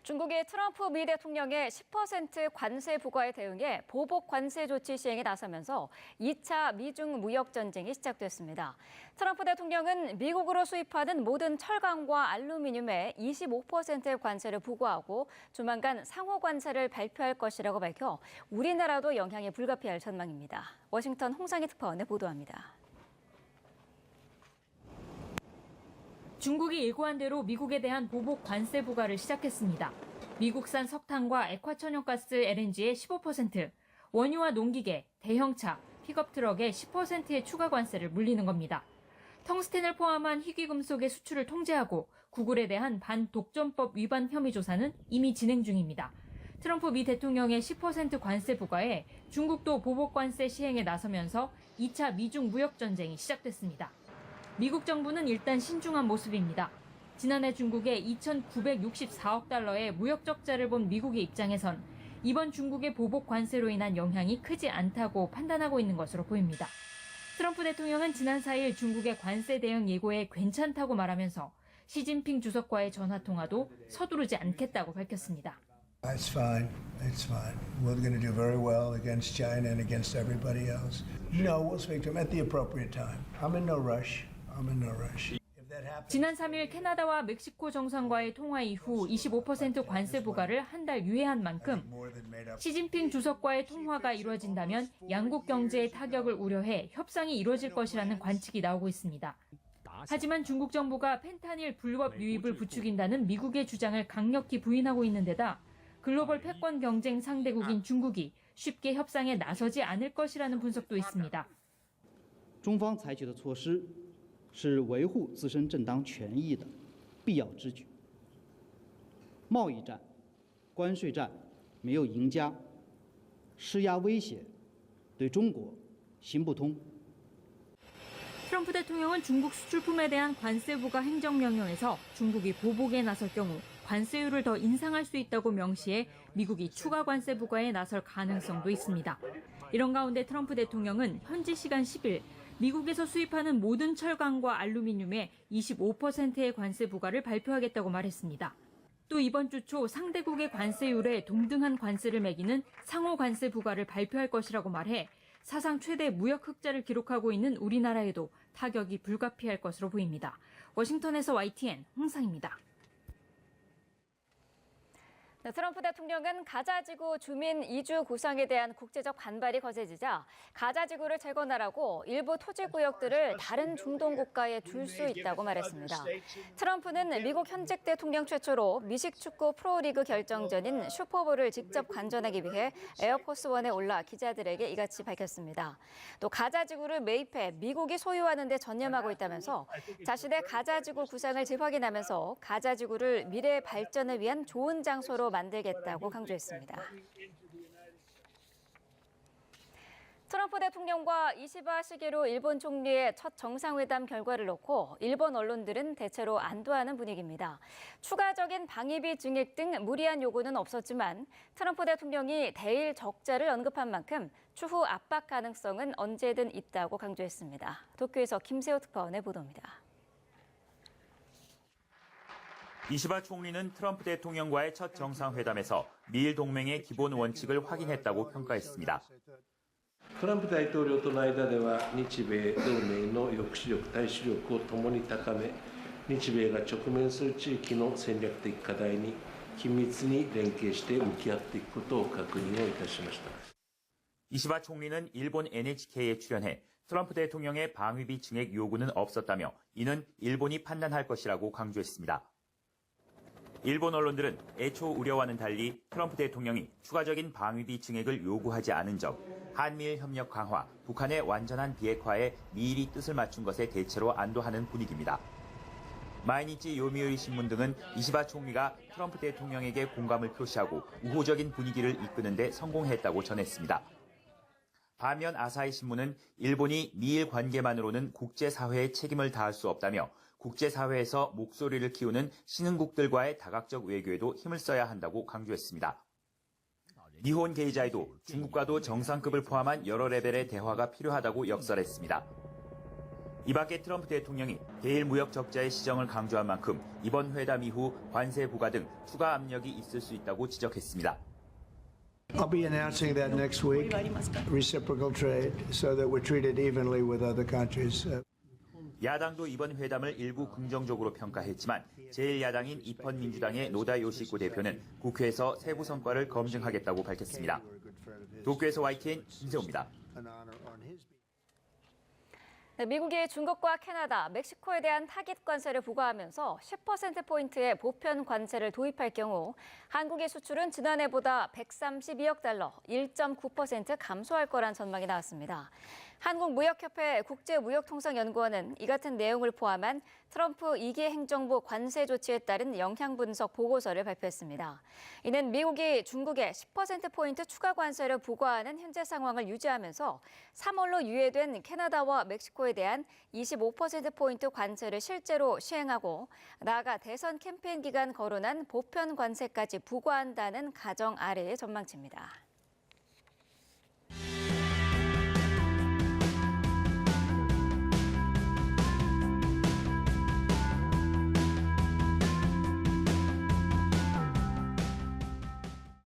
중국이 트럼프 미 대통령의 10% 관세 부과에 대응해 보복 관세 조치 시행에 나서면서 2차 미중 무역 전쟁이 시작됐습니다. 트럼프 대통령은 미국으로 수입하는 모든 철강과 알루미늄에 25%의 관세를 부과하고 조만간 상호 관세를 발표할 것이라고 밝혀 우리나라도 영향이 불가피할 전망입니다. 워싱턴 홍상희 특파원의 보도합니다. 중국이 예고한 대로 미국에 대한 보복 관세 부과를 시작했습니다. 미국산 석탄과 액화천연가스 LNG의 15%, 원유와 농기계, 대형차, 픽업 트럭의 10%의 추가 관세를 물리는 겁니다. 텅스텐을 포함한 희귀금속의 수출을 통제하고 구글에 대한 반독점법 위반 혐의 조사는 이미 진행 중입니다. 트럼프 미 대통령의 10% 관세 부과에 중국도 보복 관세 시행에 나서면서 2차 미중 무역 전쟁이 시작됐습니다. 미국 정부는 일단 신중한 모습입니다. 지난해 중국의 2,964억 달러의 무역 적자를 본 미국의 입장에선 이번 중국의 보복 관세로 인한 영향이 크지 않다고 판단하고 있는 것으로 보입니다. 트럼프 대통령은 지난 4일 중국의 관세 대응 예고에 괜찮다고 말하면서 시진핑 주석과의 전화통화도 서두르지 않겠다고 밝혔습니다. It's fine. It's fine. We're going to do very well against China and against everybody else. No, we'll speak to them at the appropriate time. I'm in no rush. 지난 3일 캐나다와 멕시코 정상과의 통화 이후 25% 관세 부과를 한 달 유예한 만큼 시진핑 주석과의 통화가 이루어진다면 양국 경제에 타격을 우려해 협상이 이루어질 것이라는 관측이 나오고 있습니다. 하지만 중국 정부가 펜타닐 불법 유입을 부추긴다는 미국의 주장을 강력히 부인하고 있는 데다 글로벌 패권 경쟁 상대국인 중국이 쉽게 협상에 나서지 않을 것이라는 분석도 있습니다. 中方采取的措施是维护自身正当权益的必要之举。贸易战、关税战没有赢家，施压威胁对中国行不通。 트럼프 대통령은 중국 수출품에 대한 관세 부과 행정명령에서 중국이 보복에 나설 경우 관세율을 더 인상할 수 있다고 명시해 미국이 추가 관세 부과에 나설 가능성도 있습니다. 이런 가운데 트럼프 대통령은 현지 시간 10일 미국에서 수입하는 모든 철강과 알루미늄에 25%의 관세 부과를 발표하겠다고 말했습니다. 또 이번 주 초 상대국의 관세율에 동등한 관세를 매기는 상호 관세 부과를 발표할 것이라고 말해 사상 최대 무역 흑자를 기록하고 있는 우리나라에도 타격이 불가피할 것으로 보입니다. 워싱턴에서 YTN 홍상입니다. 트럼프 대통령은 가자지구 주민 이주 구상에 대한 국제적 반발이 거세지자 가자지구를 재건하라고 일부 토지구역들을 다른 중동 국가에 줄 수 있다고 말했습니다. 트럼프는 미국 현직 대통령 최초로 미식축구 프로리그 결정전인 슈퍼볼을 직접 관전하기 위해 에어포스원에 올라 기자들에게 이같이 밝혔습니다. 또 가자지구를 매입해 미국이 소유하는 데 전념하고 있다면서 자신의 가자지구 구상을 재확인하면서 가자지구를 미래 발전을 위한 좋은 장소로 만들겠다고 강조했습니다. 트럼프 대통령과 이시바 시게루 일본 총리의 첫 정상회담 결과를 놓고 일본 언론들은 대체로 안도하는 분위기입니다. 추가적인 방위비 증액 등 무리한 요구는 없었지만 트럼프 대통령이 대일 적자를 언급한 만큼 추후 압박 가능성은 언제든 있다고 강조했습니다. 도쿄에서 김세호 특파원의 보도입니다. 이시바 총리는 트럼프 대통령과의 첫 정상회담에서 미일 동맹의 기본 원칙을 확인했다고 평가했습니다. トランプ大統領との間では日米同盟の抑止力、対処力をともに高め、日米が直面する地域の戦略的課題に緊密に連携して向き合っていくことを確認をいたしました。 이시바 총리는 일본 NHK에 출연해 트럼프 대통령의 방위비 증액 요구는 없었다며 이는 일본이 판단할 것이라고 강조했습니다. 일본 언론들은 애초 우려와는 달리 트럼프 대통령이 추가적인 방위비 증액을 요구하지 않은 점, 한미일 협력 강화, 북한의 완전한 비핵화에 미일이 뜻을 맞춘 것에 대체로 안도하는 분위기입니다. 마이니치 요미우리 신문 등은 이시바 총리가 트럼프 대통령에게 공감을 표시하고 우호적인 분위기를 이끄는 데 성공했다고 전했습니다. 반면 아사히 신문은 일본이 미일 관계만으로는 국제사회에 책임을 다할 수 없다며 국제사회에서 목소리를 키우는 신흥국들과의 다각적 외교에도 힘을 써야 한다고 강조했습니다. 니혼 게이자이도 중국과도 정상급을 포함한 여러 레벨의 대화가 필요하다고 역설했습니다. 이 밖에 트럼프 대통령이 대일 무역 적자의 시정을 강조한 만큼 이번 회담 이후 관세 부과 등 추가 압력이 있을 수 있다고 지적했습니다. I'll be announcing that next week, reciprocal trade, so that we're treated evenly with other countries. 야당도 이번 회담을 일부 긍정적으로 평가했지만 제1야당인 입헌민주당의 노다 요시코 대표는 국회에서 세부 성과를 검증하겠다고 밝혔습니다. 도쿄에서 YTN 김세호입니다. 미국이 중국과 캐나다, 멕시코에 대한 타깃 관세를 부과하면서 10%포인트의 보편 관세를 도입할 경우 한국의 수출은 지난해보다 132억 달러, 1.9% 감소할 거란 전망이 나왔습니다. 한국무역협회 국제무역통상연구원은 이 같은 내용을 포함한 트럼프 2기 행정부 관세 조치에 따른 영향 분석 보고서를 발표했습니다. 이는 미국이 중국에 10%포인트 추가 관세를 부과하는 현재 상황을 유지하면서 3월로 유예된 캐나다와 멕시코에 대한 25%포인트 관세를 실제로 시행하고 나아가 대선 캠페인 기간 거론한 보편 관세까지 부과한다는 가정 아래의 전망치입니다.